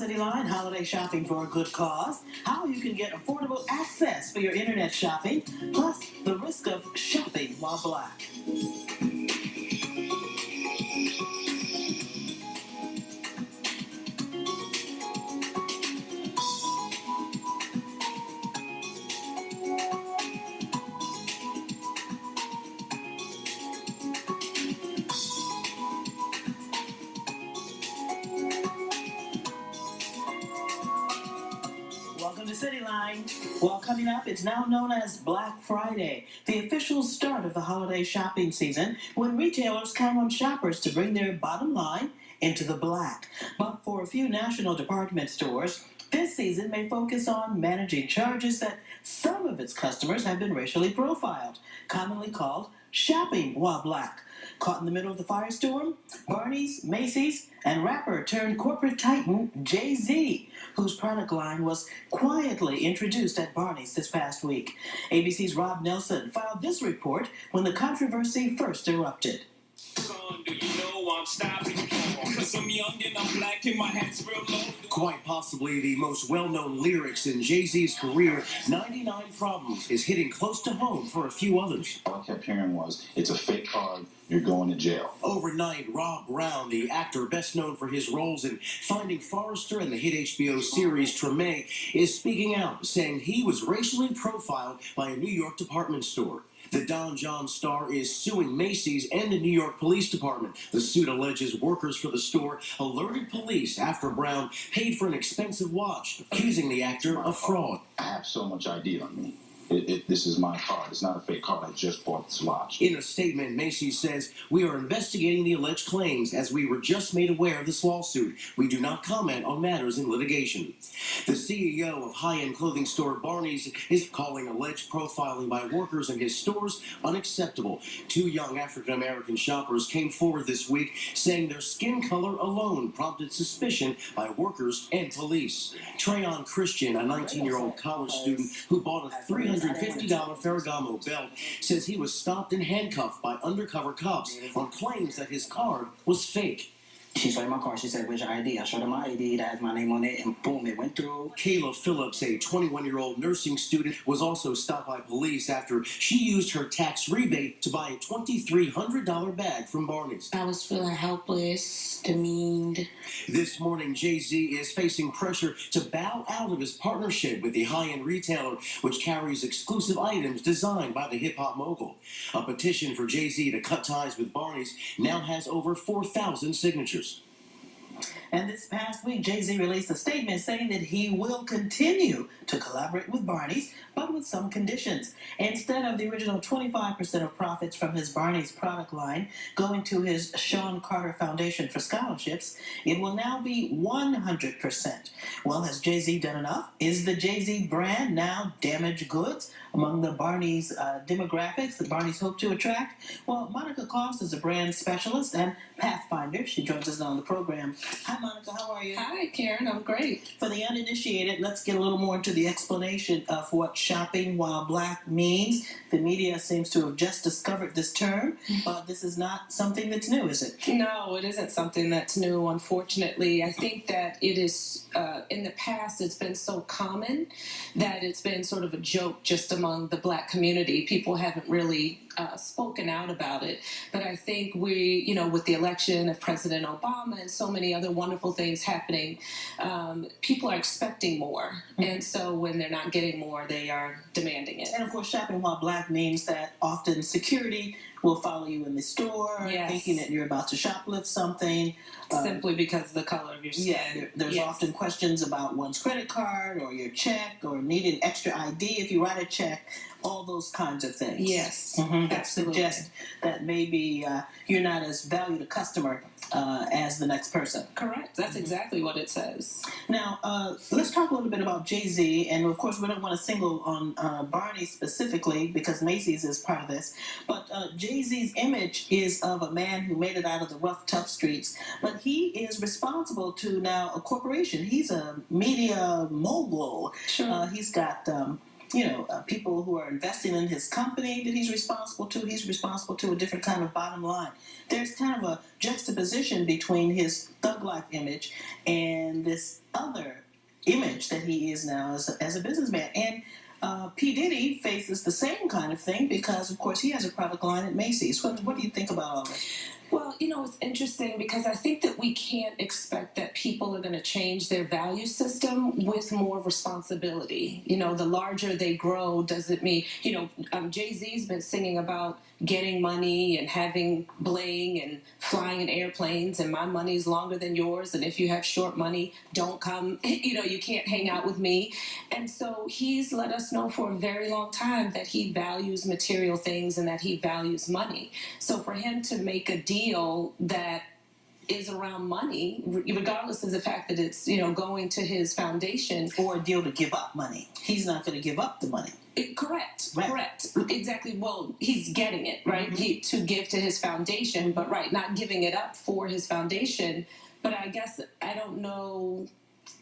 City Line, holiday shopping for a good cause, how you can get affordable access for your internet shopping, plus the risk of shopping while black. Welcome to City Line. Well, coming up, it's now known as Black Friday, the official start of the holiday shopping season when retailers count on shoppers to bring their bottom line into the black. But for a few national department stores, this season may focus on managing charges that some of its customers have been racially profiled, commonly called shopping while black. Caught in the middle of the firestorm, Barney's, Macy's, and rapper turned corporate titan Jay Z, whose product line was quietly introduced at Barney's this past week. ABC's Rob Nelson filed this report when the controversy first erupted. Quite possibly the most well-known lyrics in Jay-Z's career, 99 Problems, is hitting close to home for a few others. All I kept hearing was, it's a fake card, you're going to jail. Overnight, Rob Brown, the actor best known for his roles in Finding Forrester and the hit HBO series Treme, is speaking out, saying he was racially profiled by a New York department store. The Don John star is suing Macy's and the New York Police Department. The suit alleges workers for the store alerted police after Brown paid for an expensive watch, accusing the actor of fraud. I have so much ID on me. This is my card. It's not a fake card. I just bought this watch. In a statement, Macy's says, "We are investigating the alleged claims as we were just made aware of this lawsuit. We do not comment on matters in litigation." The CEO of high-end clothing store Barney's is calling alleged profiling by workers in his stores unacceptable. Two young African-American shoppers came forward this week saying their skin color alone prompted suspicion by workers and police. Trayon Christian, a 19-year-old college student who bought a $350 Ferragamo belt, says he was stopped and handcuffed by undercover cops on claims that his card was fake. She showed me my card. She said, "Where's your ID?" I showed her my ID. That has my name on it, and boom, it went through. Kayla Phillips, a 21-year-old nursing student, was also stopped by police after she used her tax rebate to buy a $2,300 bag from Barney's. I was feeling helpless, demeaned. This morning, Jay Z is facing pressure to bow out of his partnership with the high-end retailer, which carries exclusive items designed by the hip-hop mogul. A petition for Jay Z to cut ties with Barney's now has over 4,000 signatures. And this past week, Jay Z released a statement saying that he will continue to collaborate with Barney's, but with some conditions. Instead of the original 25% of profits from his Barney's product line going to his Sean Carter Foundation for scholarships, it will now be 100%. Well, has Jay Z done enough? Is the Jay Z brand now damaged goods among the Barney's demographics that Barney's hope to attract? Well, Monica Cost is a brand specialist and Pathfinder. She joins us now on the program. Hi, Monica. How are you? Hi, Karen. I'm great. For the uninitiated, let's get a little more into the explanation of what shopping while black means. The media seems to have just discovered this term, but this is not something that's new, is it? No, it isn't something that's new, unfortunately. I think that it is, in the past, it's been so common that it's been sort of a joke just among the black community. People haven't really spoken out about it. But I think we, with the election of President Obama and so many other wonderful things happening, people are expecting more. Mm-hmm. And so when they're not getting more, they are demanding it. And of course, shopping while black means that often security will follow you in the store, yes, thinking that you're about to shoplift something. Simply because of the color of your skin. Yeah, there's often questions about one's credit card or your check or needing extra ID if you write a check, all those kinds of things. Yes, that suggest that maybe you're not as valued a customer as the next person. Correct. That's exactly what it says. Now, let's talk a little bit about Jay Z, and of course we don't want to single on Barney specifically because Macy's is part of this, but Jay Z's image is of a man who made it out of the rough, tough streets, but he is responsible to now a corporation. He's a media mogul. Sure. He's got people who are investing in his company that he's responsible to a different kind of bottom line. There's kind of a juxtaposition between his thug life image and this other image that he is now as a businessman. And P. Diddy faces the same kind of thing because, of course, he has a product line at Macy's. What do you think about all this? Well, it's interesting because I think that we can't expect that people are going to change their value system with more responsibility. The larger they grow, does it mean, Jay Z's been singing about getting money and having bling and flying in airplanes, and my money's longer than yours, and if you have short money, don't come, you can't hang out with me. And so he's let us know for a very long time that he values material things and that he values money. So for him to make a deal that is around money, regardless of the fact that it's, going to his foundation. Or a deal to give up money. He's not going to give up the money. Correct. Right. Correct. Exactly. Well, he's getting it, right? Mm-hmm. To give to his foundation, but not giving it up for his foundation. But I guess, I don't know,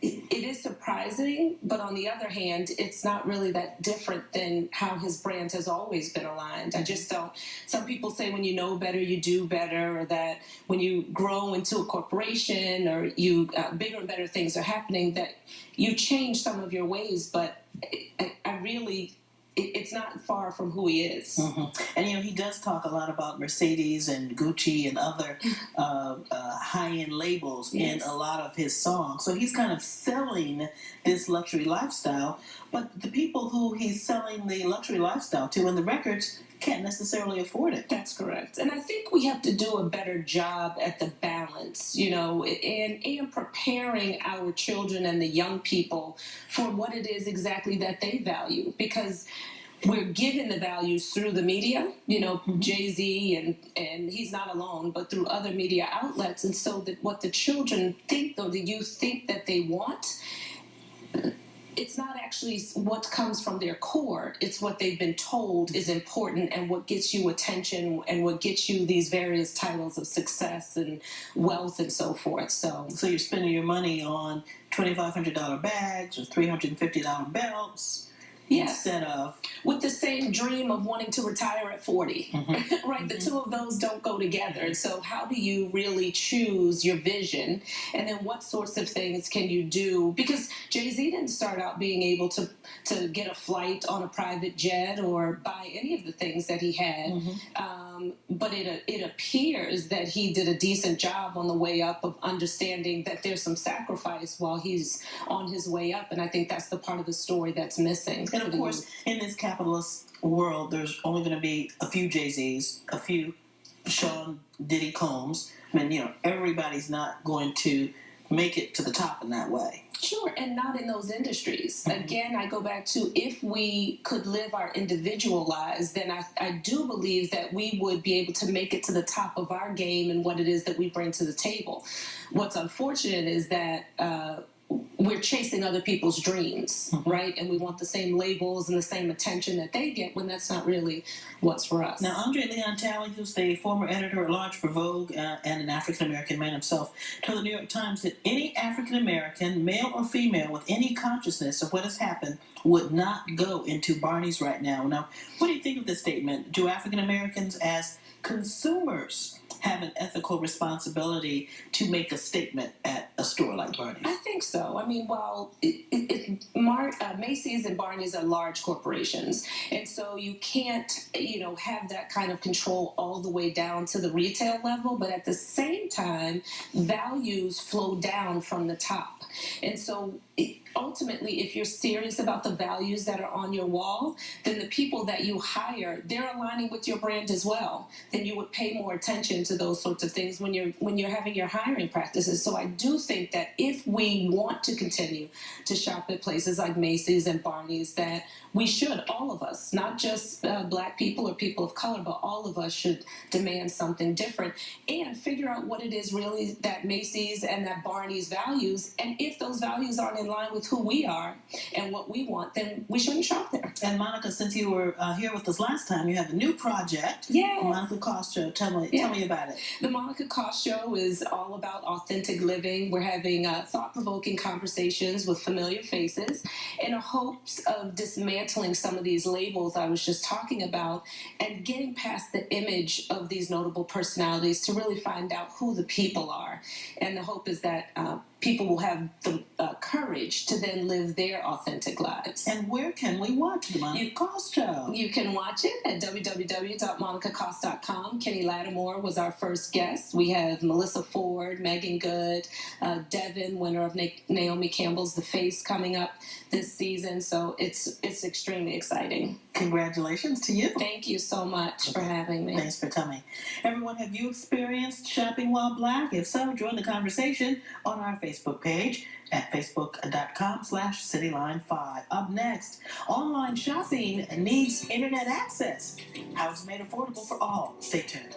it is surprising, but on the other hand, it's not really that different than how his brand has always been aligned. I just don't. Some people say when you know better, you do better, or that when you grow into a corporation or you bigger and better things are happening, that you change some of your ways, but I really... It's not far from who he is. Mm-hmm. And, he does talk a lot about Mercedes and Gucci and other high-end labels in a lot of his songs. So he's kind of selling this luxury lifestyle. But the people who he's selling the luxury lifestyle to and the records can't necessarily afford it. That's correct. And I think we have to do a better job at the balance, and preparing our children and the young people for what it is exactly that they value. Because we're given the values through the media, Jay Z and he's not alone, but through other media outlets. And so that what the children think, or the youth think that they want, it's not actually what comes from their core. It's what they've been told is important and what gets you attention and what gets you these various titles of success and wealth and so forth. So you're spending your money on $2,500 bags or $350 belts. Yes. Instead of... With the same dream of wanting to retire at 40, mm-hmm. right? The two of those don't go together. And so how do you really choose your vision? And then what sorts of things can you do? Because Jay Z didn't start out being able to get a flight on a private jet or buy any of the things that he had. Mm-hmm. But it appears that he did a decent job on the way up of understanding that there's some sacrifice while he's on his way up. And I think that's the part of the story that's missing. And of course, in this capitalist world, there's only going to be a few Jay-Z's, a few Sean Diddy Combs. I mean, everybody's not going to make it to the top in that way. Sure, and not in those industries. Mm-hmm. Again, I go back to if we could live our individual lives, then I do believe that we would be able to make it to the top of our game and what it is that we bring to the table. What's unfortunate is that we're chasing other people's dreams, mm-hmm. right? And we want the same labels and the same attention that they get when that's not really what's for us. Now, Andre Leon Talley, who's the former editor-at-large for Vogue and an African-American man himself, told the New York Times that any African-American, male or female, with any consciousness of what has happened would not go into Barney's right now. Now, what do you think of this statement? Do African-Americans as consumers have an ethical responsibility to make a statement at a store like Barney's? I think so. I mean, while Macy's and Barney's are large corporations, and so you can't, have that kind of control all the way down to the retail level, but at the same time, values flow down from the top. And so ultimately, if you're serious about the values that are on your wall, then the people that you hire, they're aligning with your brand as well. Then you would pay more attention to those sorts of things when you're having your hiring practices. So I do think that if we want to continue to shop at places like Macy's and Barney's, that we should, all of us, not just black people or people of color, but all of us should demand something different and figure out what it is really that Macy's and that Barney's values. And if those values aren't in line with who we are and what we want, then we shouldn't shop there. And Monica, since you were here with us last time, you have a new project. Yeah. The Monica Cost Show. Tell me about it. The Monica Cost Show is all about authentic living. We're having thought-provoking thought-provoking conversations with familiar faces in hopes of dismantling some of these labels I was just talking about and getting past the image of these notable personalities to really find out who the people are. And the hope is that people will have the courage to then live their authentic lives. And where can we watch the Monica Cost Show? You can watch it at www.monicacost.com. Kenny Lattimore was our first guest. We have Melissa Ford, Megan Good, Devin, winner of Naomi Campbell's The Face, coming up this season. So it's extremely exciting. Congratulations to you. Thank you so much for having me. Thanks for coming. Everyone, have you experienced shopping while Black? If so, join the conversation on our Facebook page at facebook.com/cityline5. Up next, online shopping needs internet access. How it's made affordable for all. Stay tuned.